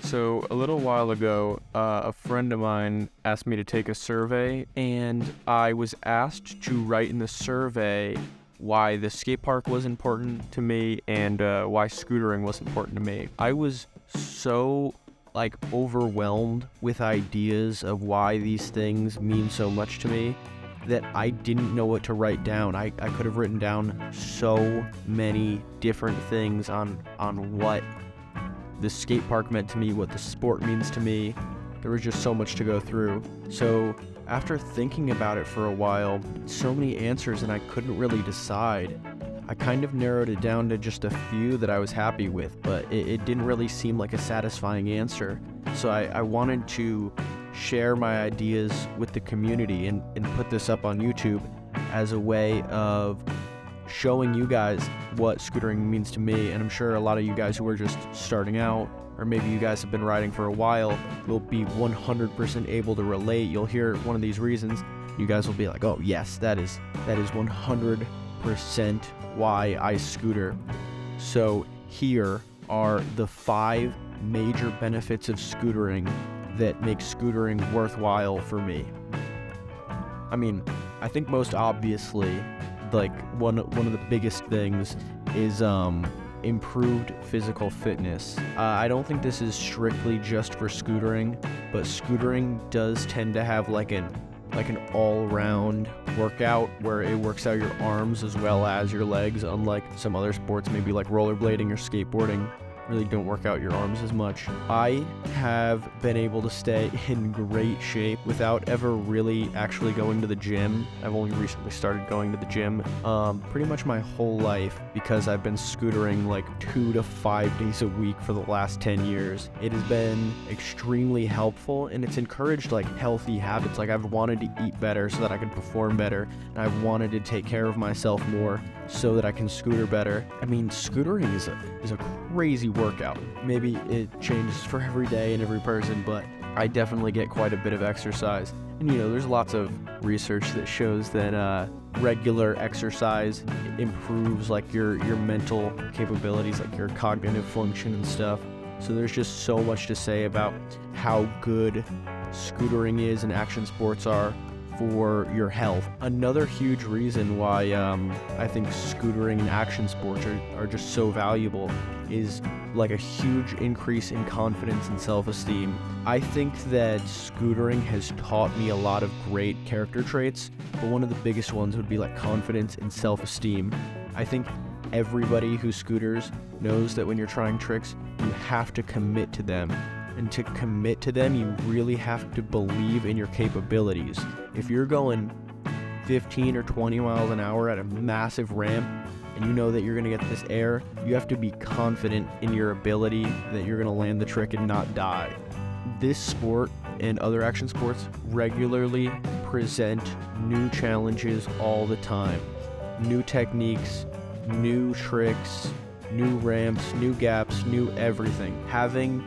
So a little while ago, a friend of mine asked me to take a survey, and I was asked to write in the survey why the skate park was important to me and why scootering was important to me. I was so overwhelmed with ideas of why these things mean so much to me that I didn't know what to write down. I could have written down so many different things on what the skate park meant to me, what the sport means to me. There was just so much to go through. So after thinking about it for a while, so many answers and I couldn't really decide. I kind of narrowed it down to just a few that I was happy with, but it didn't really seem like a satisfying answer. So I wanted to share my ideas with the community and put this up on YouTube as a way of showing you guys what scootering means to me. And I'm sure a lot of you guys who are just starting out, or maybe you guys have been riding for a while, will be 100% able to relate. You'll hear one of these reasons, you guys will be like, oh yes, that is 100% why I scooter. So here are the 5 major benefits of scootering that make scootering worthwhile for me. I mean, I think most obviously, one of the biggest things is improved physical fitness. I don't think this is strictly just for scootering, but scootering does tend to have like an all-round workout where it works out your arms as well as your legs, unlike some other sports, maybe like rollerblading or skateboarding really don't work out your arms as much. I have been able to stay in great shape without ever really actually going to the gym. I've only recently started going to the gym pretty much my whole life because I've been scootering 2 to 5 days a week for the last 10 years. It has been extremely helpful and it's encouraged healthy habits. I've wanted to eat better so that I could perform better, and I've wanted to take care of myself more so that I can scooter better. I mean, scootering is a crazy workout. Maybe it changes for every day and every person, but I definitely get quite a bit of exercise. And there's lots of research that shows that regular exercise improves your mental capabilities, your cognitive function and stuff. So there's just so much to say about how good scootering is and action sports are for your health. Another huge reason why I think scootering and action sports are just so valuable is a huge increase in confidence and self-esteem. I think that scootering has taught me a lot of great character traits, but one of the biggest ones would be confidence and self-esteem. I think everybody who scooters knows that when you're trying tricks, you have to commit to them. And to commit to them, you really have to believe in your capabilities. If you're going 15 or 20 miles an hour at a massive ramp and you know that you're going to get this air, you have to be confident in your ability that you're going to land the trick and not die. This sport and other action sports regularly present new challenges all the time. New techniques, new tricks, new ramps, new gaps, new everything. Having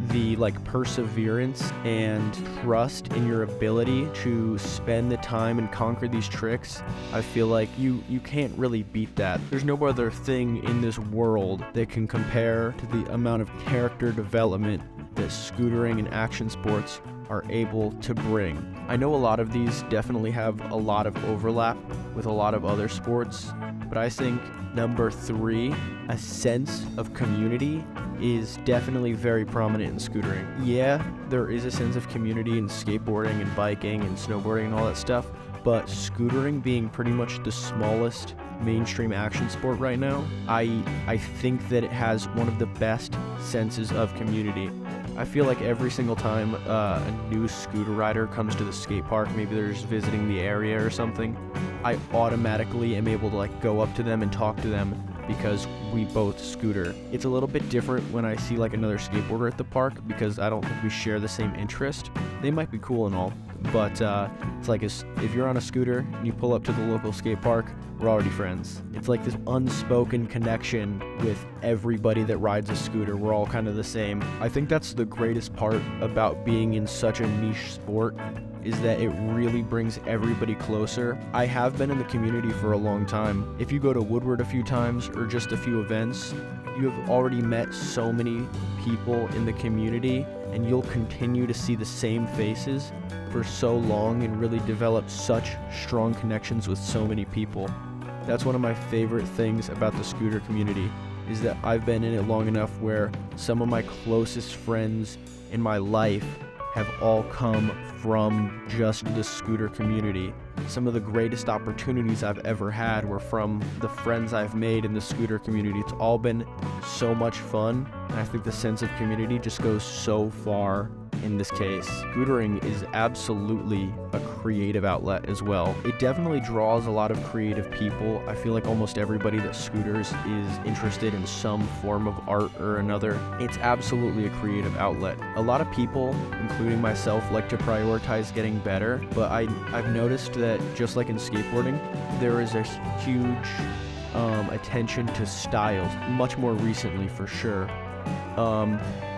the perseverance and trust in your ability to spend the time and conquer these tricks, I feel like you can't really beat that. There's no other thing in this world that can compare to the amount of character development that scootering and action sports are able to bring. I know a lot of these definitely have a lot of overlap with a lot of other sports, but I think number 3, a sense of community, is definitely very prominent in scootering. Yeah, there is a sense of community in skateboarding and biking and snowboarding and all that stuff, but scootering being pretty much the smallest mainstream action sport right now, I think that it has one of the best senses of community. I feel like every single time a new scooter rider comes to the skate park, maybe they're just visiting the area or something, I automatically am able to go up to them and talk to them because we both scooter. It's a little bit different when I see another skateboarder at the park because I don't think we share the same interest. They might be cool and all, but it's if you're on a scooter and you pull up to the local skate park, we're already friends. It's this unspoken connection with everybody that rides a scooter. We're all kind of the same. I think that's the greatest part about being in such a niche sport is that it really brings everybody closer. I have been in the community for a long time. If you go to Woodward a few times or just a few events, you have already met so many people in the community, and you'll continue to see the same faces for so long and really develop such strong connections with so many people. That's one of my favorite things about the scooter community, is that I've been in it long enough where some of my closest friends in my life have all come from just the scooter community. Some of the greatest opportunities I've ever had were from the friends I've made in the scooter community. It's all been so much fun, and I think the sense of community just goes so far in this case. Scootering is absolutely a creative outlet as well. It definitely draws a lot of creative people. I feel like almost everybody that scooters is interested in some form of art or another. It's absolutely a creative outlet. A lot of people, including myself, like to prioritize getting better, but I've noticed that just like in skateboarding, there is a huge attention to styles, much more recently for sure.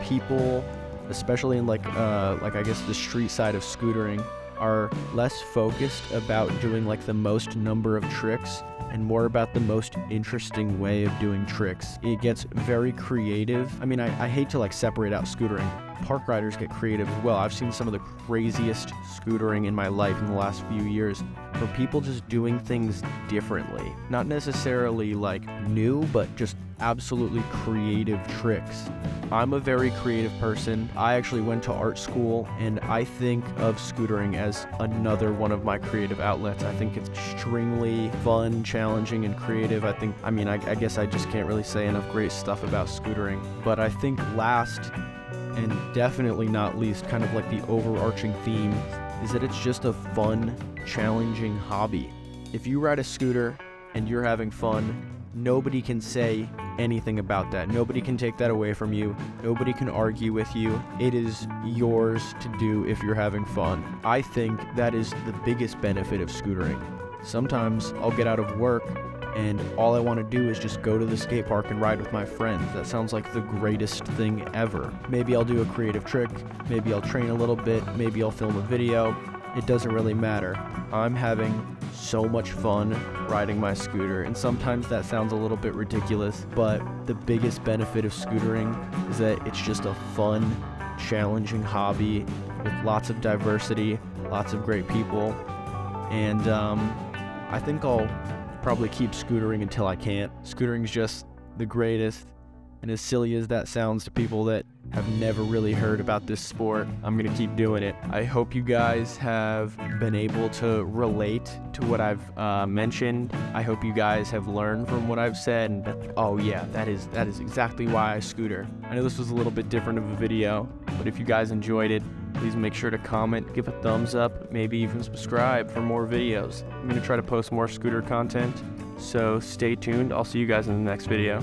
People, especially in like I guess the street side of scootering, are less focused about doing like the most number of tricks and more about the most interesting way of doing tricks. It gets very creative. I mean, I hate to like separate out scootering. Park riders get creative as well. I've seen some of the craziest scootering in my life in the last few years for people just doing things differently. Not necessarily like new, but just absolutely creative tricks. I'm a very creative person. I actually went to art school, and I think of scootering as another one of my creative outlets. I think it's extremely fun, challenging, and creative. I guess I just can't really say enough great stuff about scootering. But I think last, and definitely not least, kind of like the overarching theme, is that it's just a fun, challenging hobby. If you ride a scooter and you're having fun, nobody can say anything about that. Nobody can take that away from you. Nobody can argue with you. It is yours to do if you're having fun. I think that is the biggest benefit of scootering. Sometimes I'll get out of work and all I want to do is just go to the skate park and ride with my friends. That sounds like the greatest thing ever. Maybe I'll do a creative trick, maybe I'll train a little bit, maybe I'll film a video. It doesn't really matter. I'm having so much fun riding my scooter, and sometimes that sounds a little bit ridiculous, but the biggest benefit of scootering is that it's just a fun, challenging hobby with lots of diversity, lots of great people, and I think I'll probably keep scootering until I can't. Scootering's just the greatest, and as silly as that sounds to people that have never really heard about this sport, I'm gonna keep doing it. I hope you guys have been able to relate to what I've mentioned. I hope you guys have learned from what I've said, and oh yeah, that is exactly why I scooter. I know this was a little bit different of a video, but if you guys enjoyed it, please make sure to comment, give a thumbs up, maybe even subscribe for more videos. I'm gonna try to post more scooter content, so stay tuned. I'll see you guys in the next video.